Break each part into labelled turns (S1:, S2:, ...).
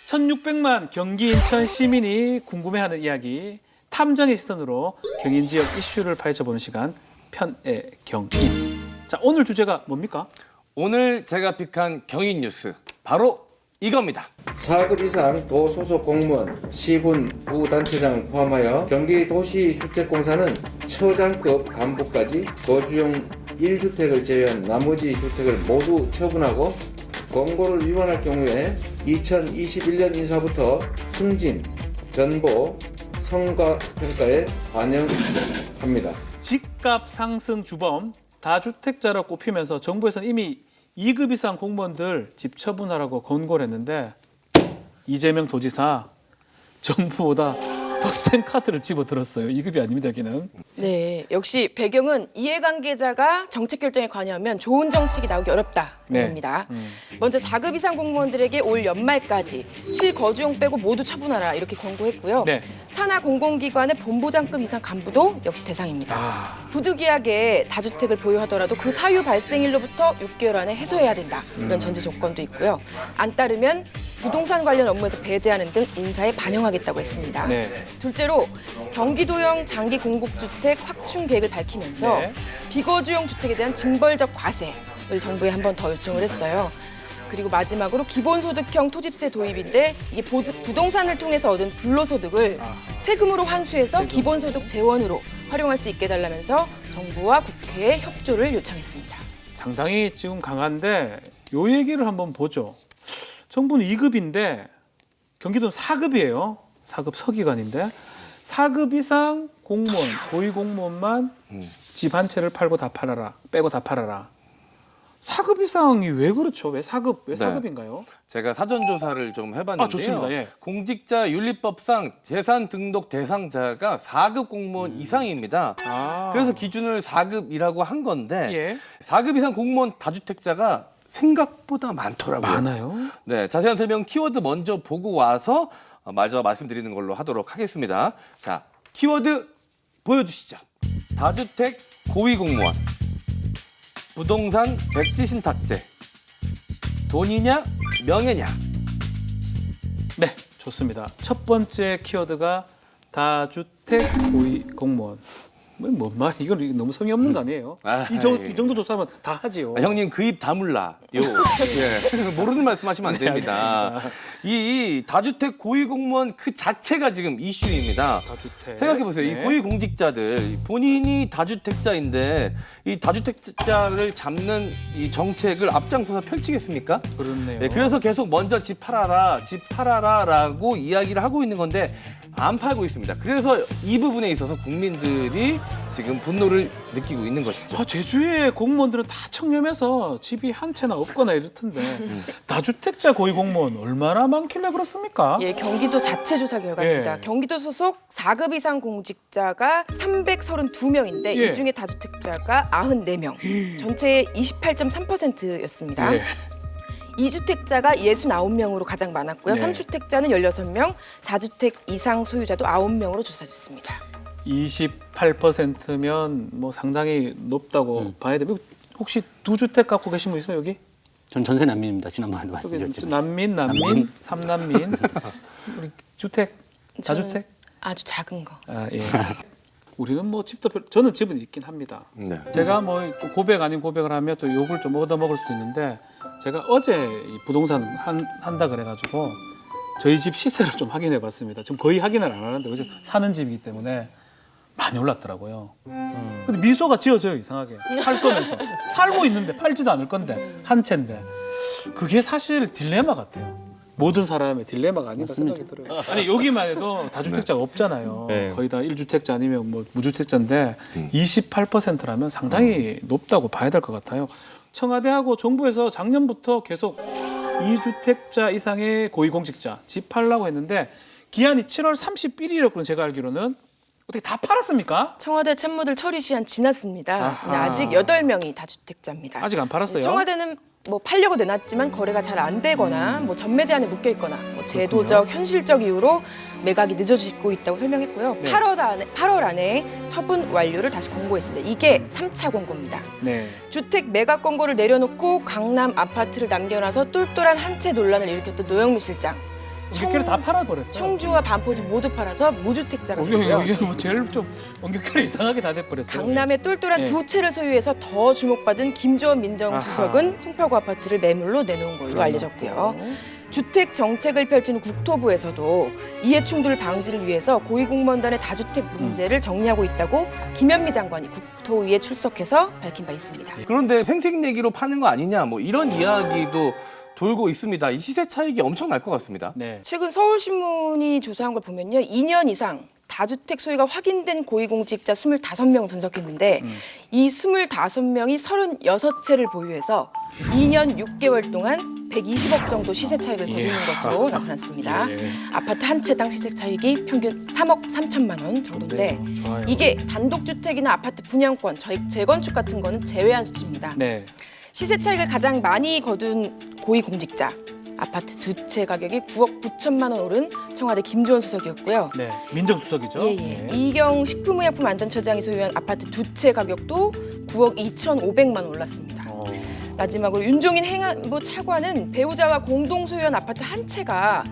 S1: 1600만 경기 인천 시민이 궁금해하는 이야기, 탐정의 시선으로 경인 지역 이슈를 파헤쳐보는 시간, 편의 경인. 자, 오늘 주제가 뭡니까?
S2: 오늘 제가 픽한 경인 뉴스 바로 이겁니다.
S3: 4급 이상 도소속 공무원, 시군, 부단체장을 포함하여 경기도시주택공사는 처장급 간부까지 거주용 1주택을 제외한 나머지 주택을 모두 처분하고 공고를 위반할 경우에 2021년 인사부터 승진, 변보, 성과 평가에 반영합니다.
S1: 집값 상승 주범, 다주택자로 꼽히면서 정부에서는 이미 2급 이상 공무원들 집 처분하라고 권고를 했는데 이재명 도지사 정부보다 더 센 카드를 집어들었어요. 2급이 아닙니다, 여기는.
S4: 네, 역시 배경은 이해관계자가 정책 결정에 관여하면 좋은 정책이 나오기 어렵다입니다. 먼저 4급 이상 공무원들에게 올 연말까지 실거주용 빼고 모두 처분하라 이렇게 권고했고요.
S1: 네.
S4: 산하 공공기관의 본부장급 이상 간부도 역시 대상입니다. 부득이하게 다주택을 보유하더라도 그 사유 발생일로부터 6개월 안에 해소해야 된다. 이런 전제 조건도 있고요. 안 따르면 부동산 관련 업무에서 배제하는 등 인사에 반영하겠다고 했습니다.
S1: 네.
S4: 둘째로 경기도형 장기 공급주택 확충 계획을 밝히면서
S1: 네.
S4: 비거주용 주택에 대한 징벌적 과세를 정부에 한 번 더 요청을 했어요. 그리고 마지막으로 기본소득형 토집세 도입인데 이게 부동산을 통해서 얻은 불로소득을 세금으로 환수해서 기본소득 재원으로 활용할 수 있게 해달라면서 정부와 국회에 협조를 요청했습니다.
S1: 상당히 지금 강한데 요 얘기를 한번 보죠. 정부는 2급인데 경기도는 4급이에요. 4급 서기관인데 4급 이상 공무원, 고위공무원만 집 한 채를 팔고 다 팔아라, 빼고 다 팔아라. 4급 이상이 왜 그렇죠? 왜 4급? 왜 4급인가요?
S2: 제가 사전 조사를 좀 해봤는데요.
S1: 좋습니다. 예.
S2: 공직자 윤리법상 재산 등록 대상자가 4급 공무원 이상입니다. 그래서 기준을 4급이라고 한 건데
S1: 예.
S2: 4급 이상 공무원 다주택자가 생각보다 많더라고요.
S1: 많아요?
S2: 네, 자세한 설명 키워드 먼저 보고 와서 마저 말씀드리는 걸로 하도록 하겠습니다. 자, 키워드 보여주시죠. 다주택 고위공무원, 부동산 백지 신탁제, 돈이냐 명예냐.
S1: 네, 좋습니다. 첫 번째 키워드가 다주택 고위공무원. 뭔 말? 이건 너무 성의 없는 거 아니에요? 이 정도 조사하면 다 하지요.
S2: 형님 그 입 다물라. 예. 모르는 말씀하시면 안 됩니다.
S1: 알겠습니다.
S2: 이 다주택 고위공무원 그 자체가 지금 이슈입니다.
S1: 다주택.
S2: 생각해 보세요.
S1: 네.
S2: 이 고위공직자들 본인이 다주택자인데 이 다주택자를 잡는 이 정책을 앞장서서 펼치겠습니까?
S1: 그렇네요.
S2: 네, 그래서 계속 먼저 집 팔아라라고 이야기를 하고 있는 건데 안 팔고 있습니다. 그래서 이 부분에 있어서 국민들이 지금 분노를 느끼고 있는 것이죠.
S1: 제주의 공무원들은 다 청렴해서 집이 한 채나 없거나 이렇던데 다주택자 고위공무원 얼마나 많길래 그렇습니까?
S4: 예, 경기도 자체 조사 결과입니다.
S1: 예.
S4: 경기도 소속 4급 이상 공직자가 332명인데
S1: 예.
S4: 이 중에 다주택자가 94명, 전체의 28.3%였습니다.
S1: 예.
S4: 2주택자가 69명으로 가장 많았고요.
S1: 네.
S4: 3주택자는 16명, 4주택 이상 소유자도 9명으로 조사됐습니다.
S1: 28%면 뭐 상당히 높다고 봐야 되고 혹시 2주택 갖고 계신 분 있어요, 여기?
S5: 전 전세 난민입니다. 지난번에도
S1: 여기
S5: 말씀드렸지만.
S1: 난민, 삼난민. 우리 주택, 다주택?
S4: 아주 작은 거.
S1: 아, 예. 우리는 뭐 집도 저는 집은 있긴 합니다.
S2: 네.
S1: 제가 뭐 고백 아닌 고백을 하면 또 욕을 좀 얻어먹을 수도 있는데 제가 어제 이 부동산 한다 그래가지고 저희 집 시세를 좀 확인해 봤습니다. 지금 거의 확인을 안 하는데 요즘 사는 집이기 때문에 많이 올랐더라고요. 근데 미소가 지어져요, 이상하게. 살 거면서. 살고 있는데 팔지도 않을 건데 한 채인데. 그게 사실 딜레마 같아요. 모든 사람의 딜레마가 아닌가 생각이 들어요. 아니 여기만 해도 다주택자가 없잖아요.
S2: 네.
S1: 거의 다 1주택자 아니면 뭐 무주택자인데 28%라면 상당히 높다고 봐야 될 것 같아요. 청와대하고 정부에서 작년부터 계속 2주택자 이상의 고위공직자 집 팔라고 했는데 기한이 7월 31일이었거든요. 제가 알기로는. 어떻게 다 팔았습니까?
S4: 청와대 참모들 처리 시한 지났습니다.
S1: 아하.
S4: 근데 아직 8명이 다주택자입니다.
S1: 아직 안 팔았어요?
S4: 청와대는 뭐 팔려고 내놨지만 거래가 잘 안 되거나 뭐 전매 제한에 묶여 있거나 뭐 제도적, 현실적 이유로 매각이 늦어지고 있다고 설명했고요.
S1: 네.
S4: 8월 안에 처분 완료를 다시 공고했습니다. 이게 3차 공고입니다.
S1: 네.
S4: 주택 매각 권고를 내려놓고 강남 아파트를 남겨놔서 똘똘한 한 채 논란을 일으켰던 노영민 실장.
S1: 옮겨결에 다 팔아버렸어요.
S4: 청주와 반포지 모두 팔아서 무주택자가
S1: 이게
S4: 됐고요.
S1: 뭐 제일 좀 옮겨결에 이상하게 다 돼버렸어요.
S4: 강남에 똘똘한
S1: 예.
S4: 두 채를 소유해서 더 주목받은 김조원 민정수석은 송파구 아파트를 매물로 내놓은 걸로 알려졌고요. 주택 정책을 펼치는 국토부에서도 이해 충돌 방지를 위해서 고위공무원단의 다주택 문제를 정리하고 있다고 김현미 장관이 국토위에 출석해서 밝힌 바 있습니다.
S2: 그런데 생색내기로 파는 거 아니냐 뭐 이런 이야기도 돌고 있습니다. 이 시세 차익이 엄청 날 것 같습니다.
S1: 네.
S4: 최근 서울신문이 조사한 걸 보면요. 2년 이상 다주택 소유가 확인된 고위공직자 25명을 분석했는데 이 25명이 36채를 보유해서 2년 6개월 동안 120억 정도 시세 차익을 거두는 것으로 나타났습니다.
S1: 예.
S4: 아파트 한 채당 시세 차익이 평균 3억 3천만 원 정도인데
S1: 좋아요.
S4: 이게 단독주택이나 아파트 분양권, 재건축 같은 거는 제외한 수치입니다.
S1: 네.
S4: 시세 차익을 가장 많이 거둔 고위공직자 아파트 두 채 가격이 9억 9천만 원 오른 청와대 김조원 수석이었고요.
S1: 네. 민정수석이죠.
S4: 예.
S1: 네.
S4: 이경 식품의약품안전처장이 소유한 아파트 두 채 가격도 9억 2,500만 원 올랐습니다. 마지막으로 윤종인 행안부 차관은 배우자와 공동 소유한 아파트 한 채가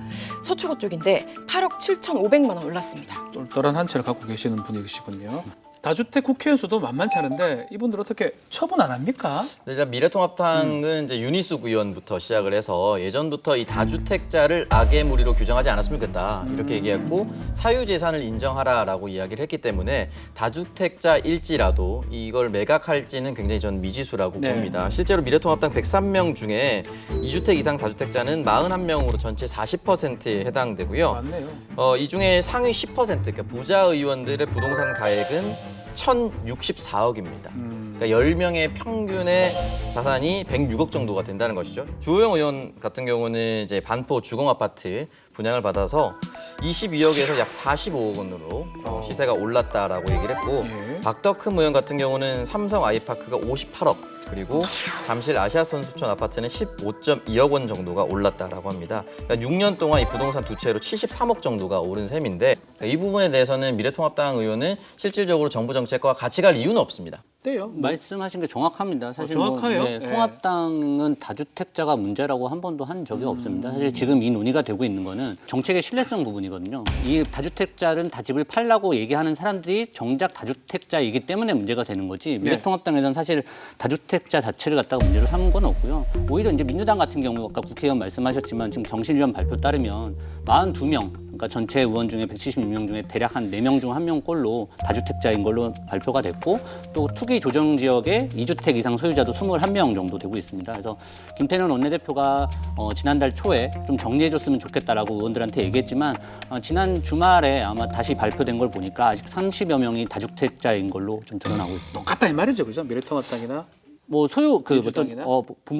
S4: 서초구 쪽인데 8억 7,500만 원 올랐습니다.
S1: 똘똘한 한 채를 갖고 계시는 분이시군요. 다주택 국회의원 수도 만만치 않은데 이분들 어떻게 처분 안 합니까?
S6: 네, 일단 미래통합당은 이제 윤희숙 의원부터 시작을 해서 예전부터 이 다주택자를 악의 무리로 규정하지 않았으면 좋겠다 이렇게 얘기했고 사유재산을 인정하라라고 이야기를 했기 때문에 다주택자일지라도 이걸 매각할지는 굉장히 전 미지수라고
S1: 네.
S6: 봅니다. 실제로 미래통합당 103명 중에 2주택 이상 다주택자는 41명으로 전체 40%에 해당되고요.
S1: 맞네요.
S6: 이 중에 상위 10% 그러니까 부자 의원들의 부동산 가액은 1,064억입니다. 그러니까 10명의 평균의 자산이 106억 정도가 된다는 것이죠. 주호영 의원 같은 경우는 이제 반포 주공 아파트 분양을 받아서 22억에서 약 45억 원으로 시세가 올랐다라고 얘기를 했고
S1: 예.
S6: 박덕흠 의원 같은 경우는 삼성 아이파크가 58억 그리고 잠실 아시아선수촌 아파트는 15.2억 원 정도가 올랐다라고 합니다. 그러니까 6년 동안 이 부동산 두 채로 73억 정도가 오른 셈인데 이 부분에 대해서는 미래통합당 의원은 실질적으로 정부 정책과 같이 갈 이유는 없습니다.
S1: 어때요?
S5: 말씀하신 게 정확합니다. 사실
S1: 정확해요? 예.
S5: 통합당은 다주택자가 문제라고 한 번도 한 적이 없습니다. 사실 지금 이 논의가 되고 있는 거는 정책의 신뢰성 부분이거든요. 이 다주택자는 다 집을 팔라고 얘기하는 사람들이 정작 다주택자이기 때문에 문제가 되는 거지. 미래통합당에서는 사실 다주택자 자체를 갖다가 문제로 삼은 건 없고요. 오히려 이제 민주당 같은 경우 아까 국회의원 말씀하셨지만 지금 경실련 발표 따르면 42명, 그러니까 전체 의원 중에 176명 중에 대략 한 4명 중 1명꼴로 다주택자인 걸로 발표가 됐고 또 투기 조정 지역에 2주택 이상 소유자도 21명 정도 되고 있습니다. 그래서 김태년 원내대표가 지난달 초에 좀 정리해줬으면 좋겠다라고 의원들한테 얘기했지만 지난 주말에 아마 다시 발표된 걸 보니까 아직 30여 명이 다주택자인 걸로 좀 드러나고 있습니다.
S1: 똑같다 이 말이죠, 그죠? 미래통합당이나
S5: 뭐 소유
S1: 민주당이나?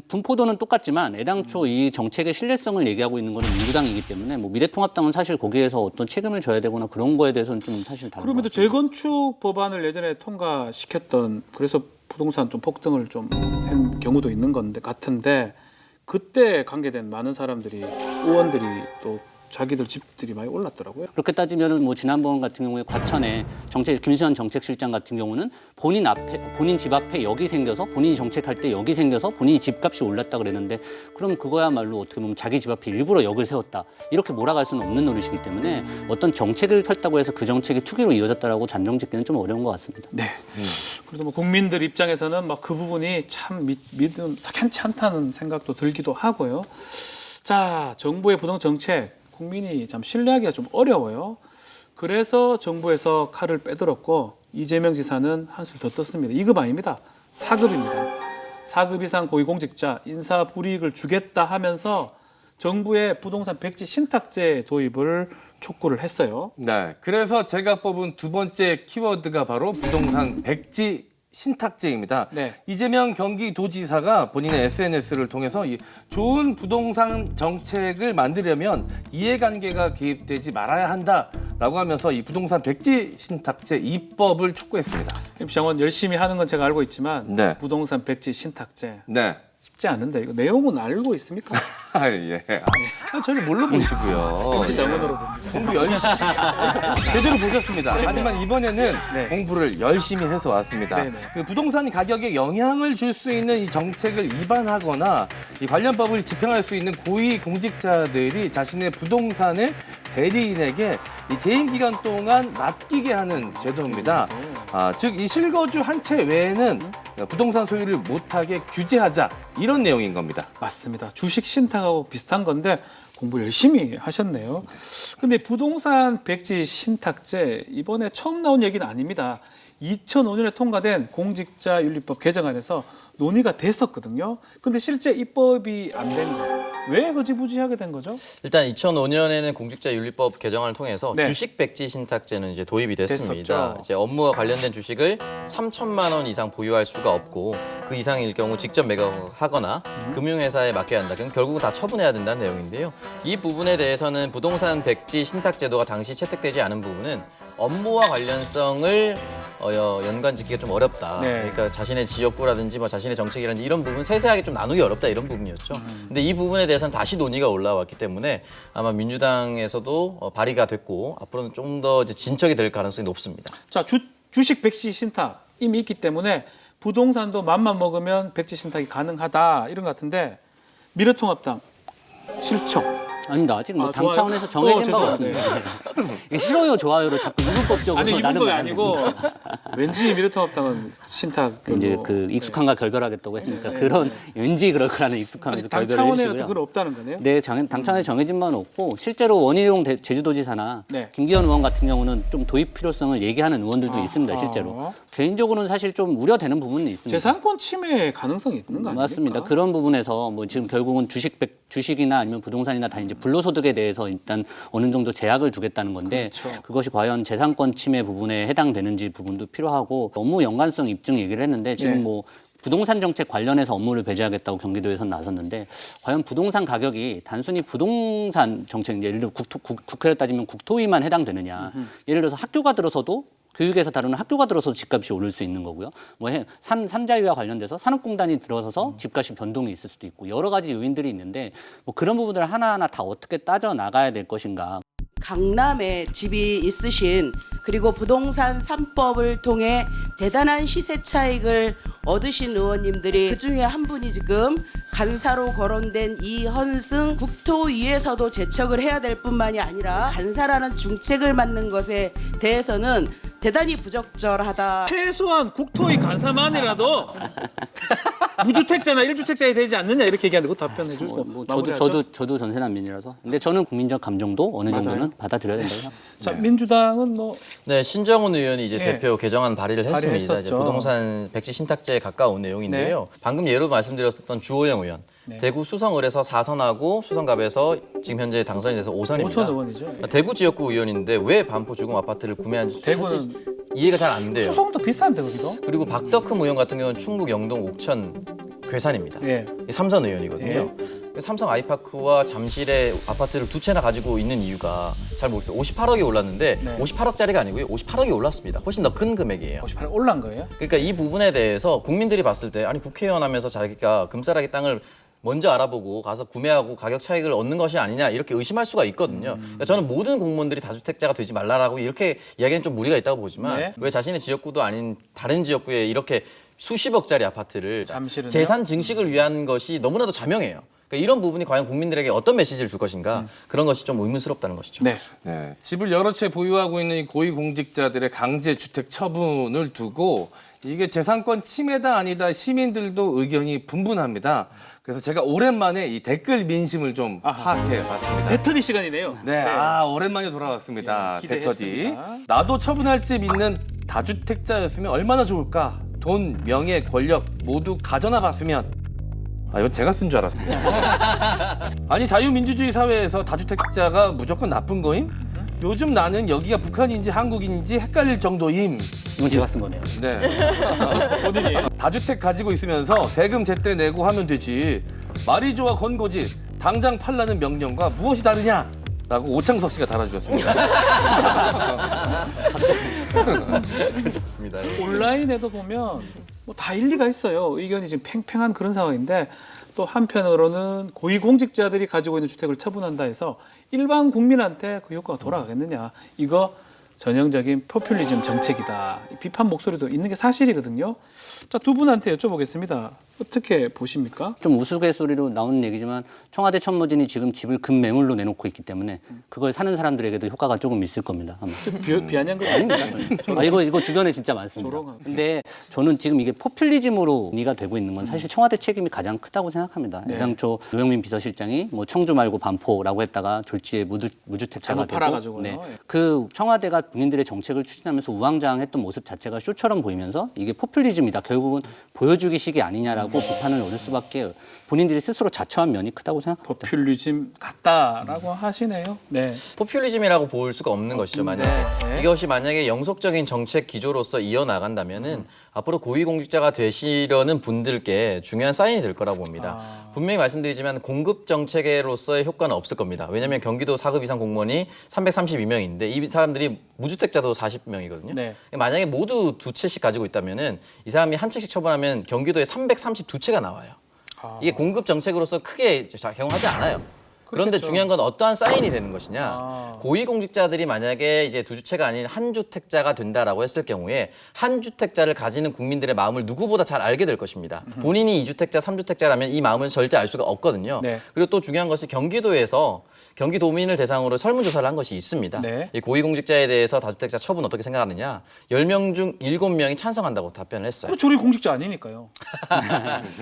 S5: 분포도는 똑같지만 애당초 이 정책의 신뢰성을 얘기하고 있는 거는 민주당이기 때문에 뭐 미래통합당은 사실 거기에서 어떤 책임을 져야 되거나 그런 거에 대해서는 좀 사실 다른 것
S1: 그럼에도
S5: 같습니다.
S1: 재건축 법안을 예전에 통과시켰던 그래서 부동산 좀 폭등을 좀 한 경우도 있는 건데 같은데 그때 관계된 많은 사람들이 의원들이 또 자기들 집들이 많이 올랐더라고요.
S5: 그렇게 따지면은 뭐 지난번 같은 경우에 과천에 김수현 정책실장 같은 경우는 본인 집 앞에 역이 생겨서 본인이 정책할 때 역이 생겨서 본인이 집값이 올랐다 그랬는데 그럼 그거야말로 어떻게 보면 자기 집 앞에 일부러 역을 세웠다 이렇게 몰아갈 수는 없는 노릇이기 때문에 어떤 정책을 펼다고 해서 그 정책이 투기로 이어졌다라고 단정짓기는 좀 어려운 것 같습니다.
S1: 네. 그래도 뭐 국민들 입장에서는 막 그 부분이 참 믿음 괜찮다는 생각도 들기도 하고요. 자, 정부의 부동 정책 국민이 참 신뢰하기가 좀 어려워요. 그래서 정부에서 칼을 빼들었고 이재명 지사는 한술 더 떴습니다. 2급 아닙니다. 4급입니다. 4급 이상 고위공직자 인사 불이익을 주겠다 하면서 정부의 부동산 백지 신탁제 도입을 촉구를 했어요.
S2: 네, 그래서 제가 뽑은 두 번째 키워드가 바로 부동산 백지 신탁제입니다.
S1: 네.
S2: 이재명 경기도지사가 본인의 SNS를 통해서 이 좋은 부동산 정책을 만들려면 이해관계가 개입되지 말아야 한다라고 하면서 이 부동산 백지 신탁제 입법을 촉구했습니다.
S1: 임시장원 열심히 하는 건 제가 알고 있지만
S2: 네.
S1: 부동산 백지 신탁제
S2: 네.
S1: 쉽지 않은데 이거 내용은 알고 있습니까?
S2: 아, 예. 저를 뭘로 보시고요.
S1: MC 장관으로 봅니다.
S2: 공부 열심히 제대로 보셨습니다. 하지만 이번에는
S1: 네.
S2: 공부를 열심히 해서 왔습니다.
S1: 네네.
S2: 그 부동산 가격에 영향을 줄 수 있는 이 정책을 위반하거나 이 관련법을 집행할 수 있는 고위 공직자들이 자신의 부동산을 대리인에게 이 재임 기간 동안 맡기게 하는 제도입니다. 즉 이 실거주 한 채 외에는 부동산 소유를 못하게 규제하자 이런 내용인 겁니다.
S1: 맞습니다. 주식 신탁하고 비슷한 건데 공부 열심히 하셨네요. 근데 부동산 백지 신탁제 이번에 처음 나온 얘기는 아닙니다. 2005년에 통과된 공직자윤리법 개정안에서 논의가 됐었거든요. 근데 실제 입법이 안 된 거. 왜 거지부지하게 된 거죠?
S6: 일단 2005년에는 공직자윤리법 개정안을 통해서
S1: 네.
S6: 주식 백지 신탁제는 이제 도입이 됐습니다.
S1: 됐었죠.
S6: 이제 업무와 관련된 주식을 3천만 원 이상 보유할 수가 없고 그 이상일 경우 직접 매각하거나 금융회사에 맡겨야 한다. 그럼 결국은 다 처분해야 된다는 내용인데요. 이 부분에 대해서는 부동산 백지 신탁제도가 당시 채택되지 않은 부분은 업무와 관련성을 연관짓기가 좀 어렵다.
S1: 네.
S6: 그러니까 자신의 지역구라든지 뭐 자신의 정책이라든지 이런 부분 세세하게 좀 나누기 어렵다 이런 부분이었죠. 근데 이 부분에 대해서는 다시 논의가 올라왔기 때문에 아마 민주당에서도 발의가 됐고 앞으로는 좀 더 진척이 될 가능성이 높습니다.
S1: 자, 주식 백지 신탁 이미 있기 때문에 부동산도 맘만 먹으면 백지 신탁이 가능하다 이런 것 같은데 미래통합당 실청.
S5: 아닙니다. 아직 뭐
S1: 아,
S5: 당
S1: 좋아요.
S5: 차원에서 정해진 바가
S1: 죄송합니다.
S5: 없습니다. 이게 싫어요, 좋아요로 자꾸 이분법적으로
S1: 아니
S5: 나는
S1: 이분법이
S5: 안
S1: 아니고 왠지 미래통합당은 신탁
S5: 이제 그 익숙함과 결별하겠다고 했으니까 그런 왠지 그럴 거라는 익숙함에서
S1: 아직 당
S5: 결별을
S1: 차원에는
S5: 해주시고요.
S1: 그건 없다는 거네요.
S5: 네, 당 차원에 정해진 바는 없고 실제로 원희룡 제주도지사나
S1: 네.
S5: 김기현 의원 같은 경우는 좀 도입 필요성을 얘기하는 의원들도 있습니다, 실제로. 개인적으로는 사실 좀 우려되는 부분은 있습니다.
S1: 재산권 침해 가능성이 있는 거 아닙니까?
S5: 맞습니다. 그런 부분에서 뭐 지금 결국은 주식이나 아니면 부동산이나 다 이제 불로소득에 대해서 일단 어느 정도 제약을 두겠다는 건데
S1: 그렇죠.
S5: 그것이 과연 재산권 침해 부분에 해당되는지 부분도 필요하고 업무 연관성 입증 얘기를 했는데 지금
S1: 네.
S5: 뭐 부동산 정책 관련해서 업무를 배제하겠다고 경기도에서 나섰는데 과연 부동산 가격이 단순히 부동산 정책 예를 들어 국회를 따지면 국토위만 해당되느냐. 예를 들어서 학교가 들어서도 교육에서 다루는 학교가 들어서도 집값이 오를 수 있는 거고요. 뭐 산자유와 관련돼서 산업공단이 들어서서 집값이 변동이 있을 수도 있고 여러 가지 요인들이 있는데 뭐 그런 부분들을 하나하나 다 어떻게 따져 나가야 될 것인가.
S7: 강남에 집이 있으신 그리고 부동산 3법을 통해 대단한 시세 차익을 얻으신 의원님들이 그중에 한 분이 지금 간사로 거론된 이헌승 국토위에서도 제척을 해야 될 뿐만이 아니라 간사라는 중책을 맡는 것에 대해서는 대단히 부적절하다.
S1: 최소한 국토위 간사만이라도 무주택자나 1주택자에 되지 않느냐 이렇게 얘기하는데 그거 답변해 주시고
S5: 뭐
S1: 마무리하죠.
S5: 저도 전세난민이라서. 근데 저는 국민적 감정도 어느
S1: 맞아요.
S5: 정도는 받아들여야 된다고 생각합니다.
S1: 자, 민주당은 뭐
S6: 네, 신정훈 의원이 이제
S1: 예.
S6: 대표 개정안 발의를 했습니다. 이제
S1: 발의했었죠.
S6: 부동산 백지 신탁제에 가까운 내용인데요. 방금 예로 말씀드렸었던 주호영 의원. 대구 수성을에서 4선하고 수성갑에서 지금 현재 당선이 돼서 5선입니다.
S1: 5선 의원이죠. 예.
S6: 대구 지역구 의원인데 왜 반포 주공 아파트를 구매한지
S1: 대구는
S6: 이해가 잘 안 돼요.
S1: 수성도 비싼데 거기도.
S6: 그리고 박덕흠 의원 같은 경우는 충북 영동 옥천 괴산입니다.
S1: 예.
S6: 삼선 의원이거든요. 삼성 아이파크와 잠실의 아파트를 두 채나 가지고 있는 이유가 잘 모르겠어요. 58억이 올랐는데
S1: 네.
S6: 58억짜리가 아니고요. 58억이 올랐습니다. 훨씬 더 큰 금액이에요.
S1: 58에 올란 거예요?
S6: 그러니까 이 부분에 대해서 국민들이 봤을 때 아니 국회의원 하면서 자기가 금싸라기 땅을 먼저 알아보고 가서 구매하고 가격 차익을 얻는 것이 아니냐 이렇게 의심할 수가 있거든요. 그러니까 저는 모든 공무원들이 다주택자가 되지 말라라고 이렇게 이야기는 좀 무리가 있다고 보지만
S1: 네.
S6: 왜 자신의 지역구도 아닌 다른 지역구에 이렇게 수십억짜리 아파트를
S1: 잠실은요?
S6: 재산 증식을 위한 것이 너무나도 자명해요. 그러니까 이런 부분이 과연 국민들에게 어떤 메시지를 줄 것인가 그런 것이 좀 의문스럽다는 것이죠.
S1: 네.
S2: 네, 집을 여러 채 보유하고 있는 이 고위공직자들의 강제 주택 처분을 두고 이게 재산권 침해다 아니다 시민들도 의견이 분분합니다. 그래서 제가 오랜만에 이 댓글 민심을 좀 파악해 봤습니다.
S1: 대터디 시간이네요.
S2: 네, 오랜만에 돌아왔습니다.
S1: 예,
S2: 대터디.
S1: 기대했습니다.
S2: 나도 처분할 집 있는 다주택자였으면 얼마나 좋을까? 돈, 명예, 권력 모두 가져나 봤으면. 이건 제가 쓴 줄 알았습니다. 아니 자유민주주의 사회에서 다주택자가 무조건 나쁜 거임? 요즘 나는 여기가 북한인지 한국인지 헷갈릴 정도임.
S5: 이건 제가 쓴 거네요.
S2: 네.
S1: 본인이에요?
S2: 다주택 가지고 있으면서 세금 제때 내고 하면 되지. 말이 좋아 건고지. 당장 팔라는 명령과 무엇이 다르냐? 라고 오창석 씨가 달아주셨습니다.
S6: 그렇습니다.
S1: 온라인에도 보면 뭐 다 일리가 있어요. 의견이 지금 팽팽한 그런 상황인데 또 한편으로는 고위공직자들이 가지고 있는 주택을 처분한다 해서 일반 국민한테 그 효과가 돌아가겠느냐. 이거 전형적인 포퓰리즘 정책이다. 비판 목소리도 있는 게 사실이거든요. 자, 두 분한테 여쭤보겠습니다. 어떻게 보십니까?
S5: 좀 우스갯소리로 나오는 얘기지만 청와대 천모진이 지금 집을 급매물로 내놓고 있기 때문에 그걸 사는 사람들에게도 효과가 조금 있을 겁니다. 아마.
S1: 비아냥 거 아닙니까?
S5: 이거 주변에 진짜 많습니다.
S1: 조롱하고.
S5: 근데 저는 지금 이게 포퓰리즘으로 논의가 되고 있는 건 사실 청와대 책임이 가장 크다고 생각합니다.
S1: 네.
S5: 애당초 노영민 비서실장이 뭐 청주 말고 반포라고 했다가 졸지에 무주택자가
S1: 잘못
S5: 되고
S1: 팔아가지고요. 예.
S5: 그 청와대가 본인들의 정책을 추진하면서 우왕좌왕했던 모습 자체가 쇼처럼 보이면서 이게 포퓰리즘이다. 결국은 보여주기식이 아니냐라고 비판을 얻을 수밖에 본인들이 스스로 자처한 면이 크다고 생각합니다.
S1: 포퓰리즘 같다라고 하시네요. 네.
S6: 포퓰리즘이라고 볼 수가 없는 것이죠. 만약에
S1: 네.
S6: 이것이 만약에 영속적인 정책 기조로서 이어나간다면은 앞으로 고위공직자가 되시려는 분들께 중요한 사인이 될 거라고 봅니다. 분명히 말씀드리지만 공급 정책으로서의 효과는 없을 겁니다. 왜냐하면 경기도 4급 이상 공무원이 332명인데 이 사람들이 무주택자도 40명이거든요.
S1: 네.
S6: 만약에 모두 두 채씩 가지고 있다면은 이 사람이 한 채씩 처분하면 경기도에 332채가 나와요. 이게 공급 정책으로서 크게 작용하지 않아요. 그런데
S1: 그렇겠죠.
S6: 중요한 건 어떠한 사인이 되는 것이냐. 고위공직자들이 만약에 이제 두 주택가 아닌 한 주택자가 된다라고 했을 경우에 한 주택자를 가지는 국민들의 마음을 누구보다 잘 알게 될 것입니다. 본인이 2주택자, 3주택자라면 이 마음을 절대 알 수가 없거든요.
S1: 네.
S6: 그리고 또 중요한 것이 경기도에서 경기도민을 대상으로 설문조사를 한 것이 있습니다.
S1: 네.
S6: 이 고위공직자에 대해서 다주택자 처분 어떻게 생각하느냐. 10명 중 7명이 찬성한다고 답변을 했어요.
S1: 그렇죠. 우리 공직자 아니니까요.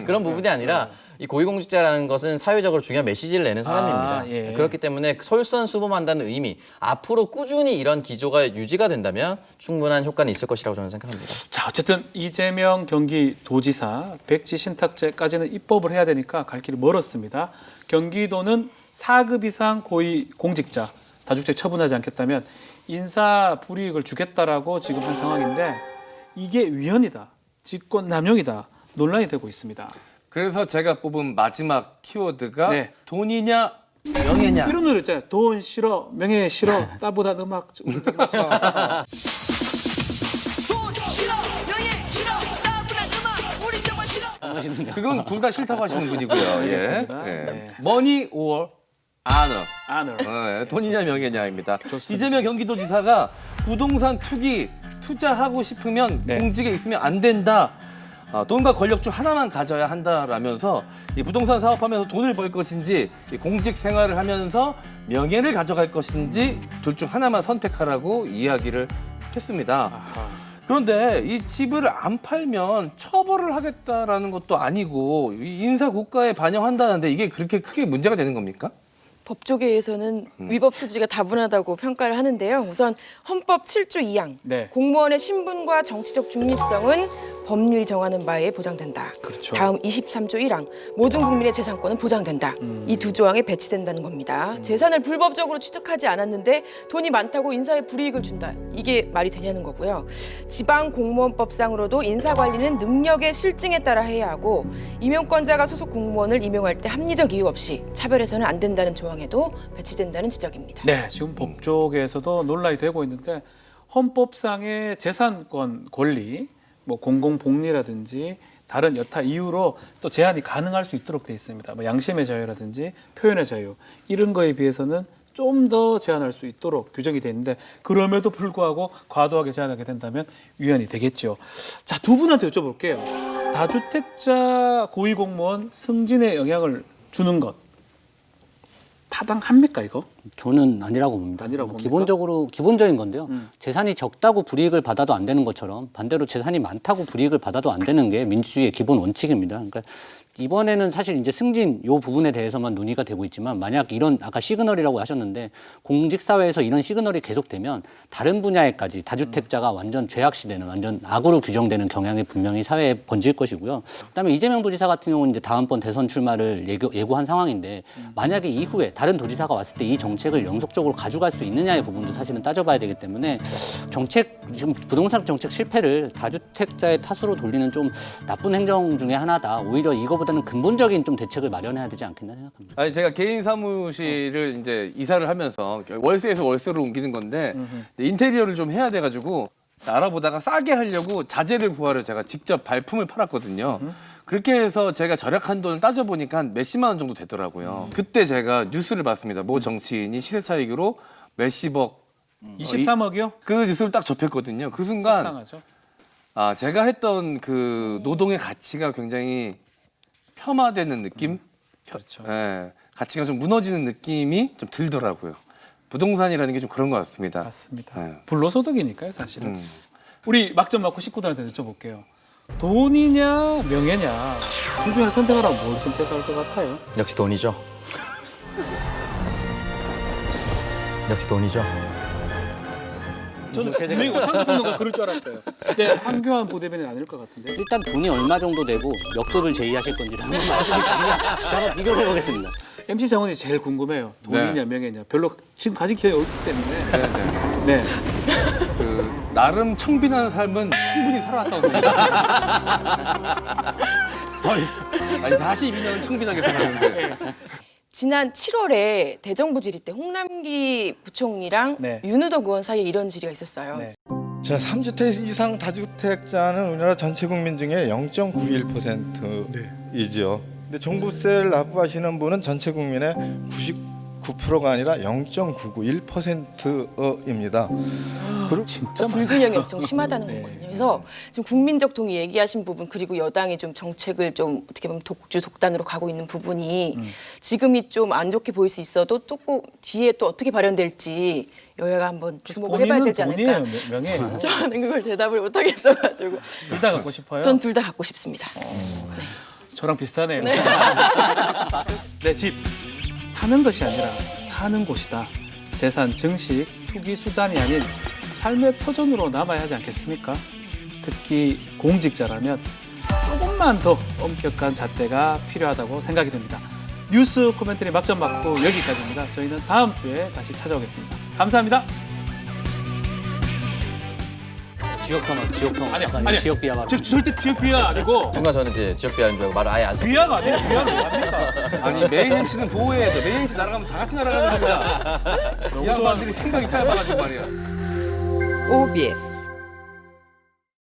S6: 그런 부분이 아니라 이 고위공직자라는 것은 사회적으로 중요한 메시지를 내는 사람입니다.
S1: 예.
S6: 그렇기 때문에 솔선수범한다는 의미, 앞으로 꾸준히 이런 기조가 유지가 된다면 충분한 효과는 있을 것이라고 저는 생각합니다.
S1: 자, 어쨌든 이재명 경기도지사 백지 신탁제까지는 입법을 해야 되니까 갈 길이 멀었습니다. 경기도는 4급 이상 고위 공직자 다주택 처분하지 않겠다면 인사 불이익을 주겠다라고 지금 한 상황인데 이게 위헌이다, 직권남용이다 논란이 되고 있습니다.
S2: 그래서 제가 뽑은 마지막 키워드가
S1: 네.
S2: 돈이냐 명예냐.
S1: 이런 노래 있잖아요. 돈 싫어, 명예 싫어, 따보다 음악
S2: 그건 둘 다 싫다고 하시는 분이고요. 예.
S1: 알겠습니다.
S2: 예.
S1: 네.
S2: Money or honor.
S1: honor.
S2: 돈이냐 명예냐입니다.
S1: 좋습니다.
S2: 이재명 경기도지사가 부동산 투기 투자하고 싶으면
S1: 네.
S2: 공직에 있으면 안 된다. 돈과 권력 중 하나만 가져야 한다라면서 이 부동산 사업하면서 돈을 벌 것인지 이 공직 생활을 하면서 명예를 가져갈 것인지 둘 중 하나만 선택하라고 이야기를 했습니다. 그런데 이 집을 안 팔면 처벌을 하겠다라는 것도 아니고 이 인사 고가에 반영한다는데 이게 그렇게 크게 문제가 되는 겁니까?
S4: 법조계에서는 위법 수지가 다분하다고 평가를 하는데요. 우선 헌법 7조 2항
S1: 네.
S4: 공무원의 신분과 정치적 중립성은 법률이 정하는 바에 보장된다.
S1: 그렇죠.
S4: 다음 23조 1항 모든 국민의 재산권은 보장된다. 이 두 조항에 배치된다는 겁니다. 재산을 불법적으로 취득하지 않았는데 돈이 많다고 인사에 불이익을 준다. 이게 말이 되냐는 거고요. 지방공무원법상으로도 인사관리는 능력의 실증에 따라 해야 하고 임용권자가 소속 공무원을 임용할 때 합리적 이유 없이 차별해서는 안 된다는 조항에도 배치된다는 지적입니다.
S1: 네, 지금 법조계에서도 논란이 되고 있는데 헌법상의 재산권 권리, 뭐 공공복리라든지 다른 여타 이유로 또 제한이 가능할 수 있도록 돼 있습니다. 뭐 양심의 자유라든지 표현의 자유 이런 거에 비해서는 좀 더 제한할 수 있도록 규정이 돼 있는데 그럼에도 불구하고 과도하게 제한하게 된다면 위헌이 되겠죠. 자, 두 분한테 여쭤볼게요. 다주택자 고위공무원 승진에 영향을 주는 것 타당합니까 이거?
S5: 저는 아니라고 봅니다.
S1: 아니라고 봅니까?
S5: 기본적인 건데요. 재산이 적다고 불이익을 받아도 안 되는 것처럼 반대로 재산이 많다고 불이익을 받아도 안 되는 게 민주주의의 기본 원칙입니다. 그러니까 이번에는 사실 이제 승진 요 부분에 대해서만 논의가 되고 있지만 만약 이런 아까 시그널이라고 하셨는데 공직 사회에서 이런 시그널이 계속되면 다른 분야에까지 다주택자가 완전 죄악시되는 완전 악으로 규정되는 경향이 분명히 사회에 번질 것이고요. 그다음에 이재명 도지사 같은 경우는 이제 다음번 대선 출마를 예고한 상황인데 만약에 이후에 다른 도지사가 왔을 때 이 정책을 영속적으로 가져갈 수 있느냐의 부분도 사실은 따져봐야 되기 때문에 지금 부동산 정책 실패를 다주택자의 탓으로 돌리는 좀 나쁜 행정 중에 하나다. 오히려 이거보다는 근본적인 좀 대책을 마련해야 되지 않겠나 생각합니다.
S2: 아니 제가 개인 사무실을 이제 이사를 하면서 월세에서 월세로 옮기는 건데 이제 인테리어를 좀 해야 돼가지고 알아보다가 싸게 하려고 자재를 구하려 제가 직접 발품을 팔았거든요. 그렇게 해서 제가 절약한 돈을 따져보니까 한 몇십만 원 정도 되더라고요. 그때 제가 뉴스를 봤습니다. 모 정치인이 시세 차익으로 몇십억
S1: 23억이요?
S2: 그 뉴스를 딱 접했거든요. 그 순간
S1: 속상하죠.
S2: 아, 제가 했던 그 노동의 가치가 굉장히 폄하되는 느낌?
S1: 그렇죠.
S2: 예, 가치가 좀 무너지는 느낌이 좀 들더라고요. 부동산이라는 게 좀 그런 것 같습니다.
S1: 맞습니다.
S2: 네.
S1: 불로소득이니까요, 사실은. 우리 막점 맞고 식구들한테 여쭤볼게요. 돈이냐 명예냐 둘 중에 선택하라면 뭘 선택할 것 같아요?
S6: 역시 돈이죠. 역시 돈이죠.
S1: 저는 분명히 오창석 평론가 그럴 줄 알았어요. 근데 한교안 부대변인 아닐 것 같은데.
S5: 일단 돈이 얼마 정도 되고 몇 급을 제의하실 건지를 한번 말씀해 주시면 한번 비교해 보겠습니다.
S1: MC 장원이 제일 궁금해요. 돈이냐
S2: 네.
S1: 명예냐. 별로 지금 가진 기회가 없기 때문에.
S2: 네.
S1: 네.
S2: 그 나름 청빈한 삶은 충분히 살아왔다고 생각합니다. 더 이상 아니 42년은 청빈하게 살았는데
S4: 지난 7월에 대정부 질의 때 홍남기 부총리랑
S1: 네.
S4: 윤우덕 의원 사이에 이런 질의가 있었어요.
S1: 네.
S8: 자, 3주택 이상 다주택자는 우리나라 전체 국민 중에 0.91%이죠. 근데 종부세를 납부하시는 분은 전체 국민의 99%가 아니라 0.991%입니다. 그리고
S1: 진짜 많아요.
S4: 불균형이 엄청 심하다는
S1: 네.
S4: 거거든요. 그래서 지금 국민적 동의 얘기하신 부분 그리고 여당이 좀 정책을 좀 어떻게 보면 독주 독단으로 가고 있는 부분이 지금이 좀 안 좋게 보일 수 있어도 조금 뒤에 또 어떻게 발현될지 여야가 한번 주목을 해봐야 되지 않을까.
S1: 돈이에요, 명예예요.
S4: 저는 그걸 대답을 못 하겠어가지고
S1: 둘 다 갖고 싶어요.
S4: 전 둘 다 갖고 싶습니다.
S1: 저랑 비슷하네요. 내 집 사는 것이 아니라 사는 곳이다. 재산, 증식, 투기 수단이 아닌 삶의 터전으로 남아야 하지 않겠습니까? 특히 공직자라면 조금만 더 엄격한 잣대가 필요하다고 생각이 듭니다. 뉴스 코멘터리 막점 맞고 여기까지입니다. 저희는 다음 주에 다시 찾아오겠습니다. 감사합니다.
S5: 지역평.
S1: 아니,
S5: 지역 비하 말.
S1: 절대 비하 아니고
S6: 순간 저는 이제 지역 비하인 줄 알고 말을 아예 안 썼어요.
S1: 비하가 아니에요. 비하가 뭡니까?
S2: 아니 메인MC는 보호해야죠. 메인MC 날아가면 다 같이 날아가는 겁니다. 이 양반들이 생각이 짧아가지고 말이야.
S7: OBS